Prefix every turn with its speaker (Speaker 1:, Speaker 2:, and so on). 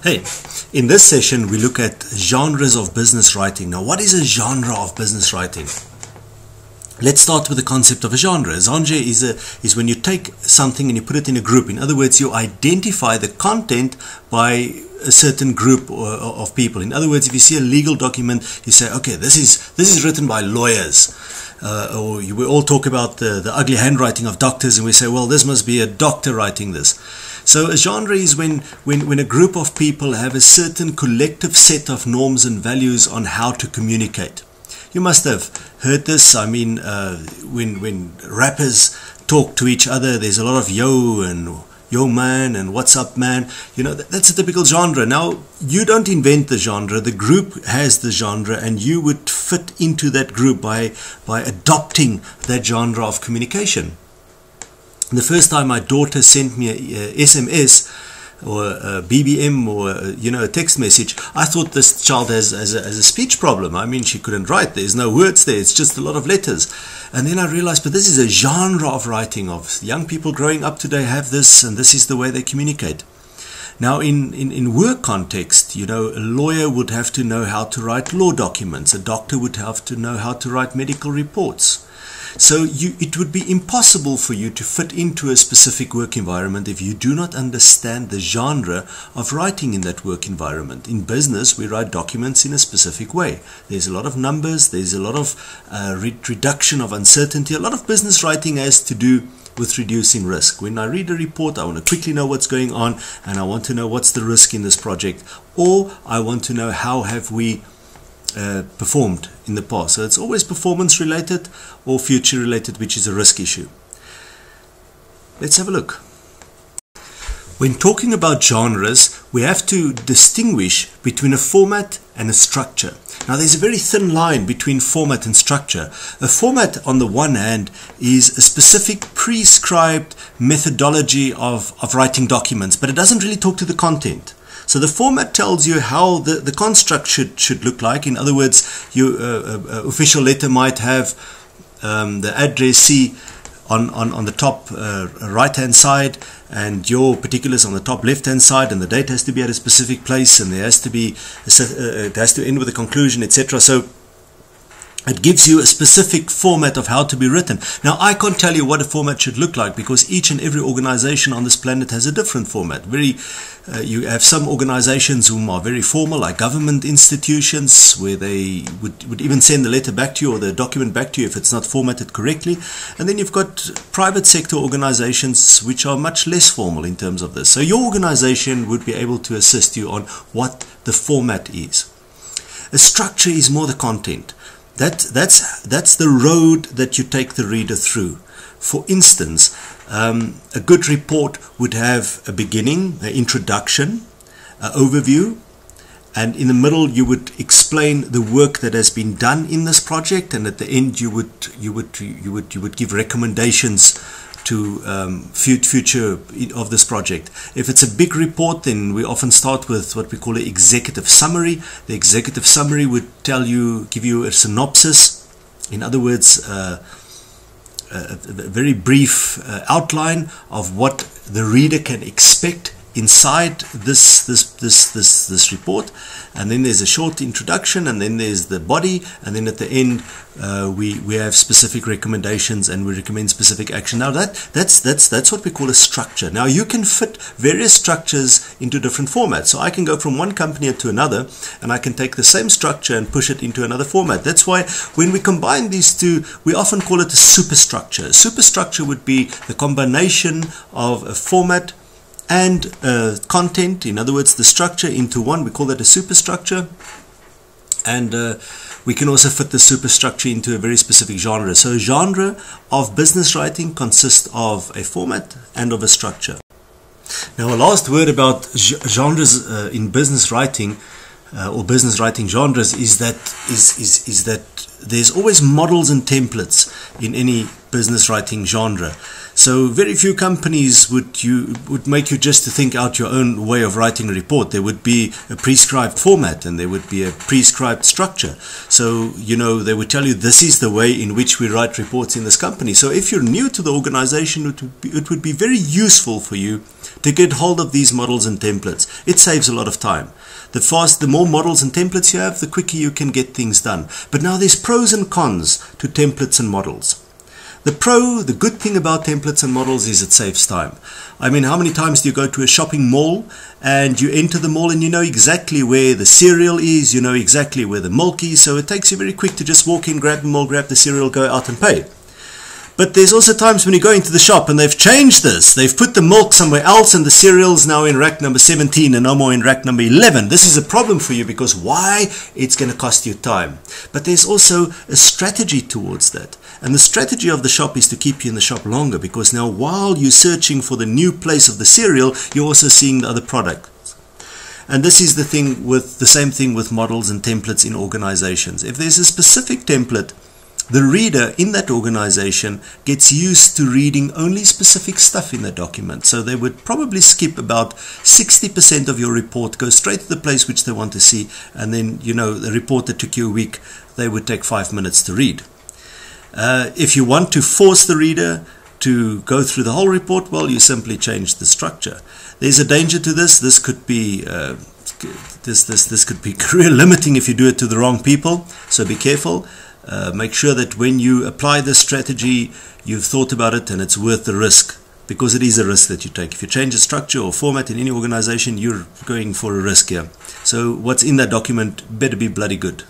Speaker 1: Hey, in this session we look at genres of business writing. Now, what is a genre of business writing? Let's start with the concept of a genre. A genre is when you take something and you put it in a group. In other words, you identify the content by a certain group of people. In other words, if you see a legal document, you say, okay, this is written by lawyers. Or we all talk about the ugly handwriting of doctors, and we say, well, this must be a doctor writing this. So a genre is when a group of people have a certain collective set of norms and values on how to communicate. You must have heard this. I mean, when rappers talk to each other, there's a lot of yo and yo man and what's up man. You know, that's a typical genre. Now, you don't invent the genre. The group has the genre, and you would fit into that group by adopting that genre of communication. The first time my daughter sent me a SMS or a BBM or a text message, I thought this child has a speech problem. I mean, she couldn't write. There's no words there. It's just a lot of letters. And then I realized, but this is a genre of writing. Of young people growing up today have this, and this is the way they communicate. Now, in work context, a lawyer would have to know how to write law documents. A doctor would have to know how to write medical reports. So it would be impossible for you to fit into a specific work environment if you do not understand the genre of writing in that work environment. In business, we write documents in a specific way. There's a lot of numbers, there's a lot of reduction of uncertainty. A lot of business writing has to do with reducing risk. When I read a report, I want to quickly know what's going on, and I want to know what's the risk in this project, or I want to know how have we performed in the past. So it's always performance related or future related, which is a risk issue. Let's have a look. When talking about genres, we have to distinguish between a format and a structure. Now, there's a very thin line between format and structure. A format, on the one hand, is a specific prescribed methodology of writing documents, but it doesn't really talk to the content. So the format tells you how the construct should look like. In other words, your official letter might have the addressee on the top right-hand side, and your particulars on the top left-hand side, and the date has to be at a specific place, and there has to be it has to end with a conclusion, etc. So it gives you a specific format of how to be written. Now, I can't tell you what a format should look like, because each and every organization on this planet has a different format. You have some organizations who are very formal, like government institutions, where they would even send the letter back to you or the document back to you if it's not formatted correctly. And then you've got private sector organizations which are much less formal in terms of this. So your organization would be able to assist you on what the format is. A structure is more the content. That's the road that you take the reader through. For instance, a good report would have a beginning, an introduction, an overview, and in the middle you would explain the work that has been done in this project, and at the end you would give recommendations to future of this project. If it's a big report, then we often start with what we call an executive summary. The executive summary would give you a synopsis. In other words, a very brief outline of what the reader can expect inside this report. And then there's a short introduction, and then there's the body, and then at the end we have specific recommendations, and we recommend specific action. Now that's what we call a structure. Now, you can fit various structures into different formats. So I can go from one company to another, and I can take the same structure and push it into another format. That's why when we combine these two, we often call it a superstructure. A superstructure would be the combination of a format and content, in other words, the structure into one. We call that a superstructure. And we can also fit the superstructure into a very specific genre. So a genre of business writing consists of a format and of a structure. Now, a last word about genres in business writing or business writing genres is that there's always models and templates in any business writing genre. So very few companies would make you just to think out your own way of writing a report. There would be a prescribed format and there would be a prescribed structure. So, they would tell you this is the way in which we write reports in this company. So if you're new to the organization, it would be very useful for you to get hold of these models and templates. It saves a lot of time. The more models and templates you have, the quicker you can get things done. But now there's pros and cons to templates and models. The good thing about templates and models is it saves time. I mean, how many times do you go to a shopping mall and you enter the mall and you know exactly where the cereal is, you know exactly where the milk is, so it takes you very quick to just walk in, grab the milk, grab the cereal, go out and pay. But there's also times when you go into the shop and they've changed this. They've put the milk somewhere else and the cereal's now in rack number 17 and no more in rack number 11. This is a problem for you because why? It's going to cost you time. But there's also a strategy towards that. And the strategy of the shop is to keep you in the shop longer, because now while you're searching for the new place of the cereal, you're also seeing the other product. And this is the same thing with models and templates in organizations. If there's a specific template, the reader in that organization gets used to reading only specific stuff in the document. So they would probably skip about 60% of your report, go straight to the place which they want to see, and then, the report that took you a week, they would take 5 minutes to read. If you want to force the reader to go through the whole report, well, you simply change the structure. There's a danger to this. This could be this could be career limiting if you do it to the wrong people. So be careful. Make sure that when you apply this strategy, you've thought about it and it's worth the risk, because it is a risk that you take. If you change a structure or format in any organization, you're going for a risk here. So what's in that document better be bloody good.